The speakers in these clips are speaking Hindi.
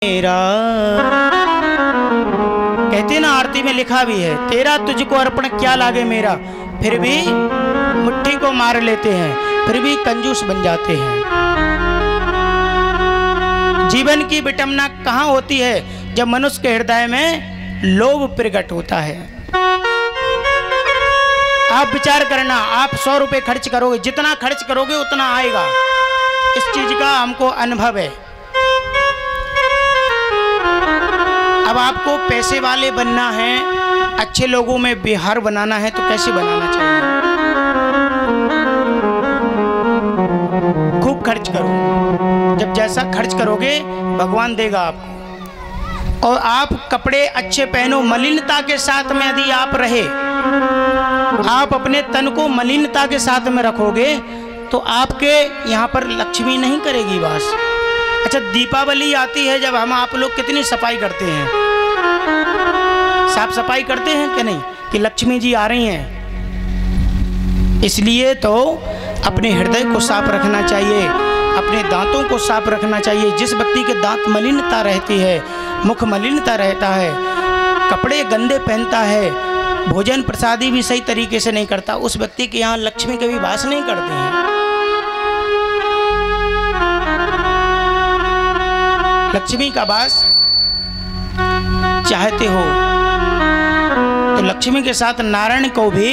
मेरा कहते ना, आरती में लिखा भी है, तेरा तुझको अर्पण क्या लागे मेरा, फिर भी मुट्ठी को मार लेते हैं, फिर भी कंजूस बन जाते हैं। जीवन की विटंबना कहाँ होती है? जब मनुष्य के हृदय में लोभ प्रकट होता है। आप विचार करना, आप 100 रुपए खर्च करोगे, जितना खर्च करोगे उतना आएगा। इस चीज का हमको अनुभव है। अब आपको पैसे वाले बनना है, अच्छे लोगों में व्यवहार बनाना है, तो कैसे बनाना चाहिए? खूब खर्च करो। जब जैसा खर्च करोगे भगवान देगा आपको। और आप कपड़े अच्छे पहनो, मलिनता के साथ में यदि आप रहे, आप अपने तन को मलिनता के साथ में रखोगे तो आपके यहाँ पर लक्ष्मी नहीं करेगी वास। अच्छा, दीपावली आती है जब हम आप लोग कितनी सफाई करते हैं, साफ सफाई करते हैं कि नहीं, कि लक्ष्मी जी आ रही हैं। इसलिए तो अपने हृदय को साफ रखना चाहिए, अपने दांतों को साफ रखना चाहिए। जिस व्यक्ति के दांत मलिनता रहती है, मुख मलिनता रहता है, कपड़े गंदे पहनता है, भोजन प्रसादी भी सही तरीके से नहीं करता, उस व्यक्ति के यहाँ लक्ष्मी कभी वास नहीं करते हैं। लक्ष्मी का वास चाहते हो तो लक्ष्मी के साथ नारायण को भी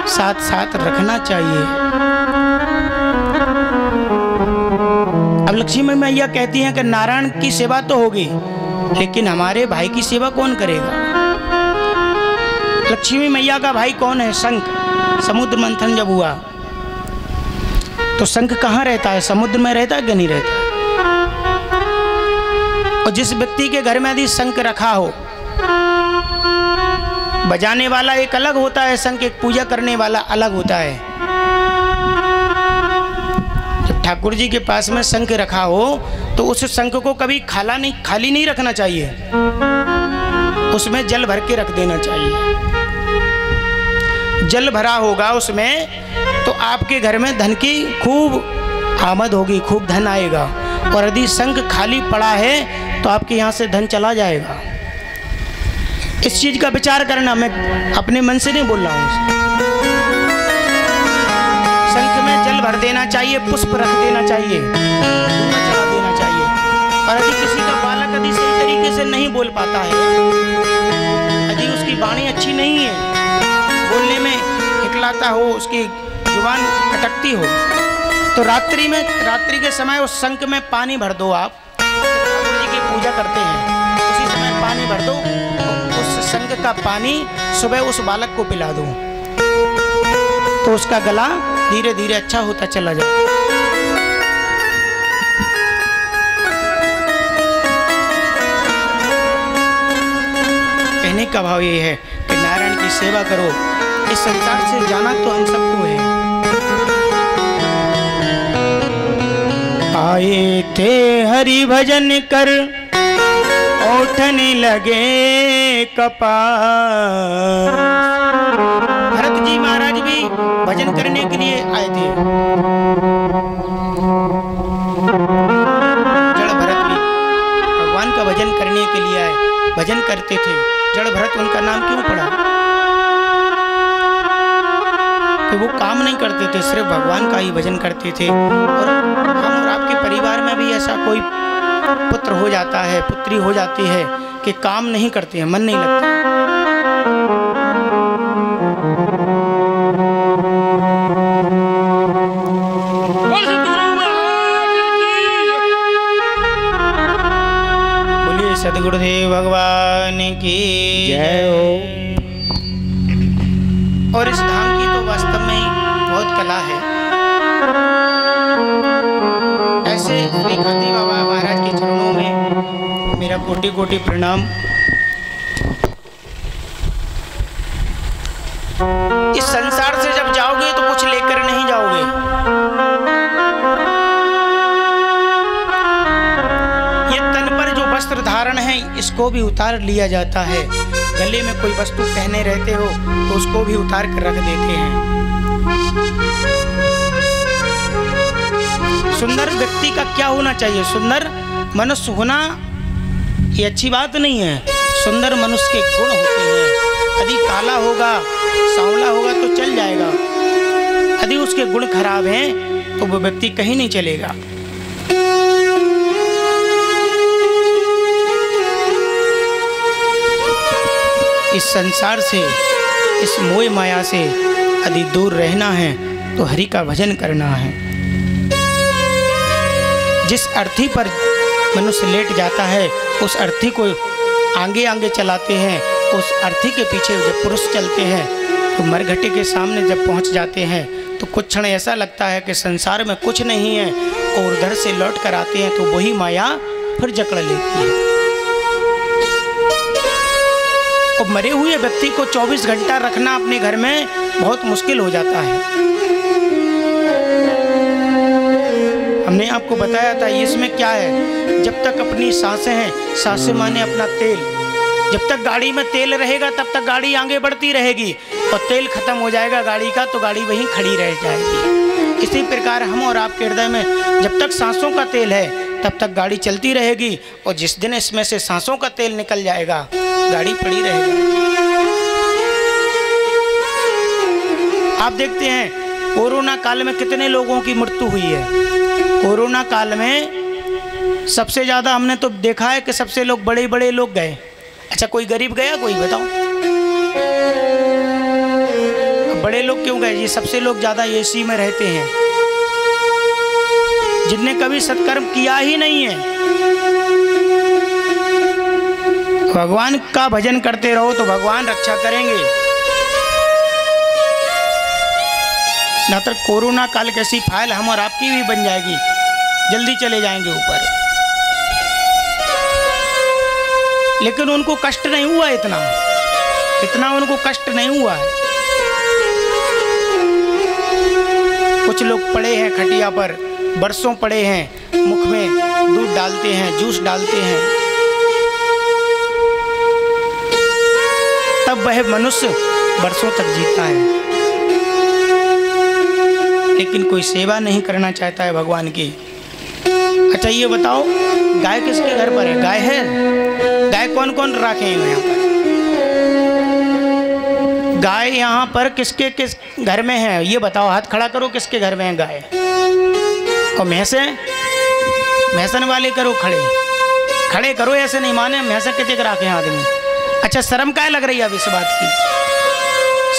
साथ साथ रखना चाहिए। अब लक्ष्मी मैया कहती हैं कि नारायण की सेवा तो होगी, लेकिन हमारे भाई की सेवा कौन करेगा? लक्ष्मी मैया का भाई कौन है? शंख। समुद्र मंथन जब हुआ तो शंख कहाँ रहता है? समुद्र में रहता है कि नहीं रहता? और जिस व्यक्ति के घर में यदि शंख रखा हो, बजाने वाला एक अलग होता है, शंख एक पूजा करने वाला अलग होता है। जब ठाकुर जी के पास में शंख रखा हो तो उस शंख को कभी खाली नहीं रखना चाहिए, उसमें जल भर के रख देना चाहिए। जल भरा होगा उसमें तो आपके घर में धन की खूब आमद होगी, खूब धन आएगा। और यदि शंख खाली पड़ा है तो आपके यहाँ से धन चला जाएगा। इस चीज का विचार करना, मैं अपने मन से नहीं बोल रहा हूँ। शंख में जल भर देना चाहिए, पुष्प रख देना चाहिए, चला देना चाहिए। और यदि किसी का बालक यदि सही तरीके से नहीं बोल पाता है, यदि उसकी वाणी अच्छी नहीं है, बोलने में हिकलाता हो, उसकी जुबान अटकती हो, तो रात्रि के समय उस शंख में पानी भर दो। आप ठाकुर जी की पूजा करते हैं, उसी समय पानी भर दो, उस शंख का पानी सुबह उस बालक को पिला दो, तो उसका गला धीरे धीरे अच्छा होता चला जाए। कहने का भाव ये है कि नारायण की सेवा करो। इस संसार से जाना तो हम सबको है। आए थे हरि भजन कर, ओठने लगे कपास। भरत जी महाराज भी भजन करने के लिए आए थे। जड़ भरत भी भगवान का भजन करने के लिए आए, भजन करते थे। जड़ भरत उनका नाम क्यों पड़ा? तो वो काम नहीं करते थे, सिर्फ भगवान का ही भजन करते थे। और हम और आपके परिवार में भी ऐसा कोई पुत्र हो जाता है, पुत्री हो जाती है कि काम नहीं करते हैं, मन नहीं लगता। बोलिए सद्गुरुदेव भगवान की जय हो। और इस धाम की तो वास्तव में ही बहुत कला है। ऐसे श्री खाती बाबा महाराज के चरणों में मेरा कोटि कोटि प्रणाम। इस संसार से जब जाओगे तो कुछ लेकर नहीं जाओगे। ये तन पर जो वस्त्र धारण है इसको भी उतार लिया जाता है। गले में कोई वस्तु पहने रहते हो तो उसको भी उतार कर रख देते हैं। सुंदर व्यक्ति का क्या होना चाहिए? सुंदर मनुष्य होना ये अच्छी बात नहीं है। सुंदर मनुष्य के गुण होते हैं। यदि काला होगा, सांवला होगा तो चल जाएगा, यदि उसके गुण खराब हैं तो वो व्यक्ति कहीं नहीं चलेगा। इस संसार से, इस मोह माया से यदि दूर रहना है तो हरि का भजन करना है। जिस अर्थी पर मनुष्य लेट जाता है उस अर्थी को आगे आगे चलाते हैं। उस अर्थी के पीछे जब पुरुष चलते हैं तो मरघटे के सामने जब पहुंच जाते हैं तो कुछ क्षण ऐसा लगता है कि संसार में कुछ नहीं है, और उधर से लौट कर आते हैं तो वही माया फिर जकड़ लेती है। और मरे हुए व्यक्ति को 24 घंटा रखना अपने घर में बहुत मुश्किल हो जाता है। हमने आपको बताया था इसमें क्या है, जब तक अपनी सांसें हैं, सांसें माने अपना तेल, जब तक गाड़ी में तेल रहेगा तब तक गाड़ी आगे बढ़ती रहेगी, और तेल खत्म हो जाएगा गाड़ी का तो गाड़ी वहीं खड़ी रह जाएगी। इसी प्रकार हम और आपके हृदय में जब तक सांसों का तेल है तब तक गाड़ी चलती रहेगी, और जिस दिन इसमें से सांसों का तेल निकल जाएगा गाड़ी पड़ी रहेगी। आप देखते हैं कोरोना काल में कितने लोगों की मृत्यु हुई है। कोरोना काल में सबसे ज़्यादा हमने तो देखा है कि सबसे लोग बड़े बड़े लोग गए। अच्छा, कोई गरीब गया? कोई बताओ। बड़े लोग क्यों गए? ये सबसे लोग ज़्यादा एसी में रहते हैं, जिनने कभी सत्कर्म किया ही नहीं है। भगवान का भजन करते रहो तो भगवान रक्षा करेंगे। ना तो कोरोना काल कैसी फाइल हम और आपकी भी बन जाएगी, जल्दी चले जाएंगे ऊपर। लेकिन उनको कष्ट नहीं हुआ, इतना उनको कष्ट नहीं हुआ है। कुछ लोग पड़े हैं खटिया पर, बरसों पड़े हैं, मुख में दूध डालते हैं, जूस डालते हैं, तब वह मनुष्य बरसों तक जीता है। लेकिन कोई सेवा नहीं करना चाहता है भगवान की। अच्छा, ये बताओ गाय किसके घर पर है? गाय है? गाय कौन कौन रखे हैं यहाँ पर? गाय यहाँ पर किसके किस घर में है? ये बताओ, हाथ खड़ा करो, किसके घर में है गाय? और भैंसे? भैंसन वाले करो, खड़े करो, ऐसे नहीं माने। भैंसा कितने रखे हैं आदमी? अच्छा, शर्म क्या लग रही है अब इस बात की?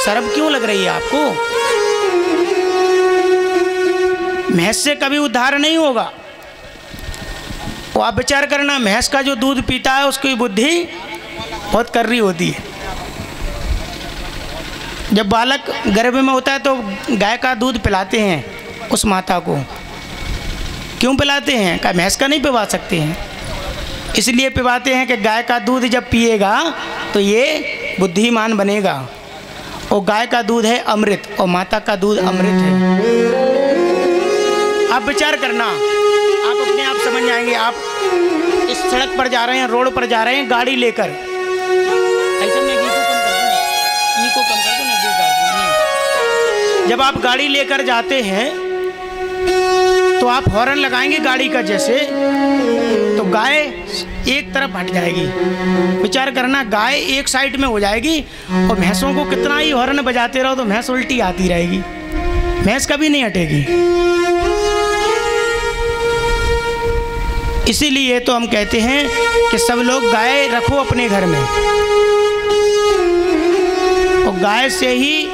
शर्म क्यों लग रही है आपको? भैंस से कभी उद्धार नहीं होगा। वो आप विचार करना, भैंस का जो दूध पीता है उसकी बुद्धि बहुत कर्री होती है। जब बालक गर्भ में होता है तो गाय का दूध पिलाते हैं उस माता को। क्यों पिलाते हैं? क्या भैंस का नहीं पिला सकते हैं? इसलिए पिलाते हैं कि गाय का दूध जब पिएगा तो ये बुद्धिमान बनेगा। और गाय का दूध है अमृत, और माता का दूध अमृत है। आप विचार करना, आप अपने आप समझ जाएंगे। आप इस सड़क पर जा रहे हैं, रोड पर जा रहे हैं गाड़ी लेकर, ऐसे में घी को कम कर दो। जब आप गाड़ी लेकर जाते हैं तो आप हॉर्न लगाएंगे गाड़ी का जैसे, तो गाय एक तरफ हट जाएगी। विचार करना, गाय एक साइड में हो जाएगी, और भैंसों को कितना ही हॉर्न बजाते रहो तो भैंस उल्टी आती रहेगी, भैंस कभी नहीं हटेगी। इसीलिए तो हम कहते हैं कि सब लोग गाय रखो अपने घर में, और गाय से ही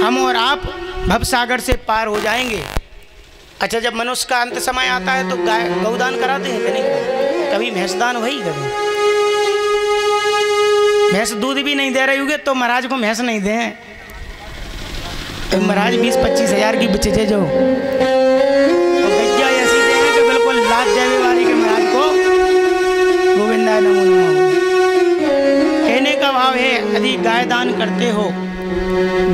हम और आप भवसागर से पार हो जाएंगे। अच्छा, जब मनुष्य का अंत समय आता है तो गाय गौदान कराते हैं कि नहीं? कभी भैंसदान वही कभी? भैंस दूध भी नहीं दे रही होगी तो महाराज को भैंस नहीं दे। तो महाराज 20-25 हज़ार की बिचे जो ऐसी दे कि बिल्कुल लात देवे वाली के महाराज को गोविंदा नमो नमः। कहने का भाव है, यदि गाय दान करते हो,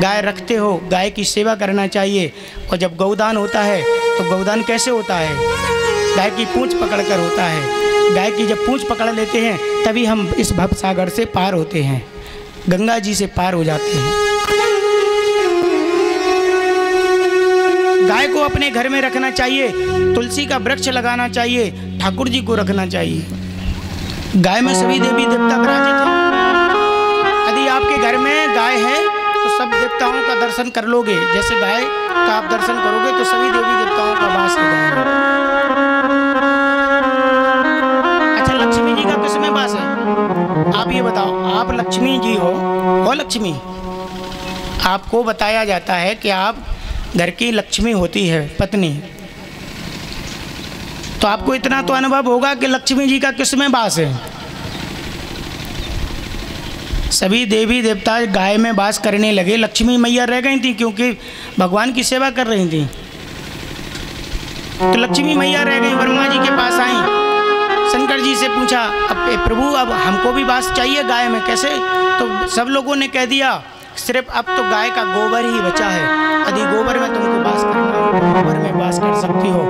गाय रखते हो, गाय की सेवा करना चाहिए। और जब गौदान होता है तो गौदान कैसे होता है? गाय की पूंछ पकड़कर होता है। गाय की जब पूंछ पकड़ लेते हैं तभी हम इस भवसागर से पार होते हैं, गंगा जी से पार हो जाते हैं। गाय को अपने घर में रखना चाहिए, तुलसी का वृक्ष लगाना चाहिए, ठाकुर जी को रखना चाहिए। गाय में सभी देवी देवता विराजित हैं। यदि आपके घर में गाय है तो सब देवताओं का दर्शन कर लोगे। जैसे गाय का आप दर्शन करोगे तो सभी देवी देवताओं का वास हो जाएगा। अच्छा, लक्ष्मी जी का किसमें वास है? आप ये बताओ, आप लक्ष्मी जी हो लक्ष्मी। आपको बताया जाता है कि आप घर की लक्ष्मी होती है पत्नी, तो आपको इतना तो अनुभव होगा कि लक्ष्मी जी का किसमें वास है। सभी देवी देवता गाय में वास करने लगे, लक्ष्मी मैया रह गई थी क्योंकि भगवान की सेवा कर रही थी। तो लक्ष्मी मैया रह गई, ब्रह्मा जी के पास आई, शंकर जी से पूछा, अब प्रभु अब हमको भी वास चाहिए गाय में, कैसे? तो सब लोगों ने कह दिया सिर्फ अब तो गाय का गोबर ही बचा है, यदि गोबर में तुमको वास करना हो तो गोबर में वास कर सकती हो।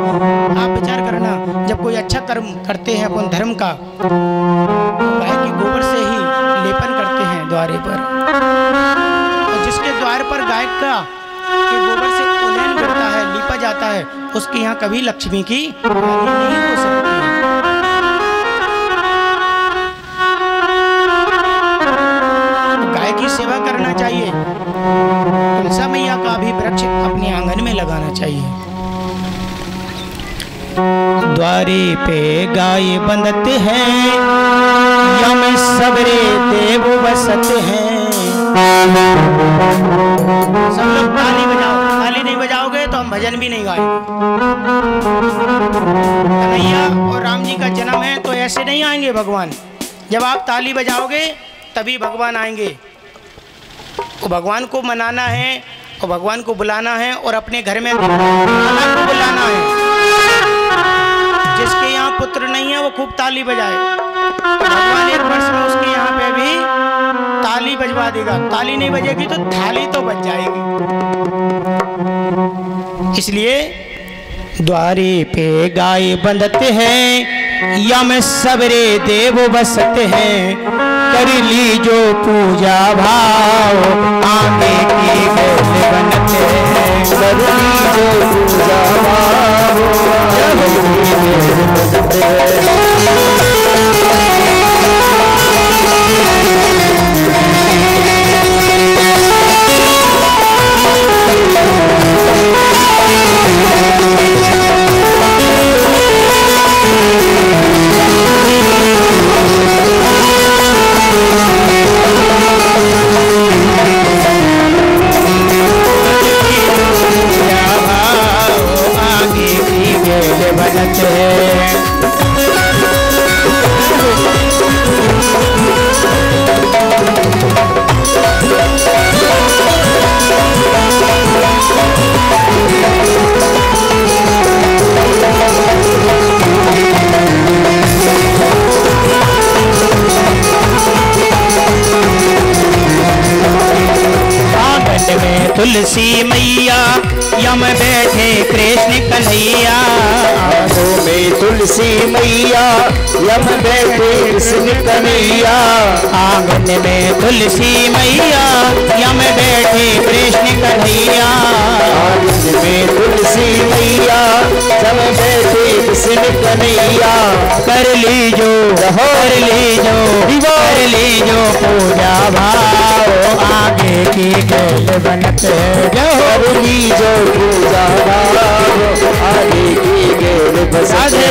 आप विचार करना, जब कोई अच्छा कर्म करते हैं अपन धर्म का, गाय के गोबर से ही लेपन करते हैं द्वारे पर, और जिसके द्वार पर गाय का के गोबर से उलैन करता है, लीपा जाता है, उसके यहाँ कभी लक्ष्मी की हानि नहीं हो सकती है। गाय की सेवा करना चाहिए। तुलसा मैया का भी वृक्ष अपने आंगन में लगाना चाहिए। द्वारे पे गाय बंधते हैं, यम सबरे देव बसते हैं। सब लोग ताली बजाओ, ताली नहीं बजाओगे तो हम भजन भी नहीं गाएंगे। कन्हैया और राम जी का जन्म है तो ऐसे नहीं आएंगे भगवान। जब आप ताली बजाओगे तभी भगवान आएंगे। तो भगवान को मनाना है और भगवान को बुलाना है और अपने घर में माला को बुलाना है। जिसके यहाँ पुत्र नहीं है वो खूब ताली बजाए, तो भगवान एक वर्ष में उसके यहाँ पे भी ताली बजवा देगा। ताली नहीं बजेगी तो थाली तो बज जाएगी। इसलिए द्वारे पे गाय बंधते हैं, यम सबरे देव बसते हैं। कर ली जो पूजा भाव, आगे की बेल बनते हैं। कर ली जो पूजा भाव, आगे की बेल बनते हैं। तुलसी मैया यम बैठे कृष्ण कन्हैया। आंखों में तुलसी मैया यम बैठे कृष्ण कन्हैया। आंगन में तुलसी मैया यम बैठे कृष्ण कन्हैया। आंगन में तुलसी मैया यम बैठे कृष्ण कन्हैया। कर लीजो पूजा भाव, आगे की बेल बनते कर लीजो पूजा भाव, आगे की बेल बनते।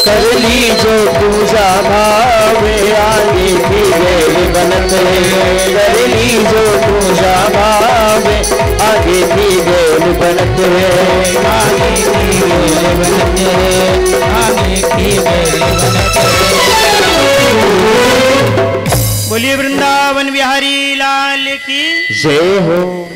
कर ली जो पूजा भावे आगे की बेल बनत है। कर ली जो पूजा भावे आगे की बेल बनत है। आगे की बेल बनत है। आगे की बेल बनत है। बोलिए वृंदावन बिहारी लाल की जय हो।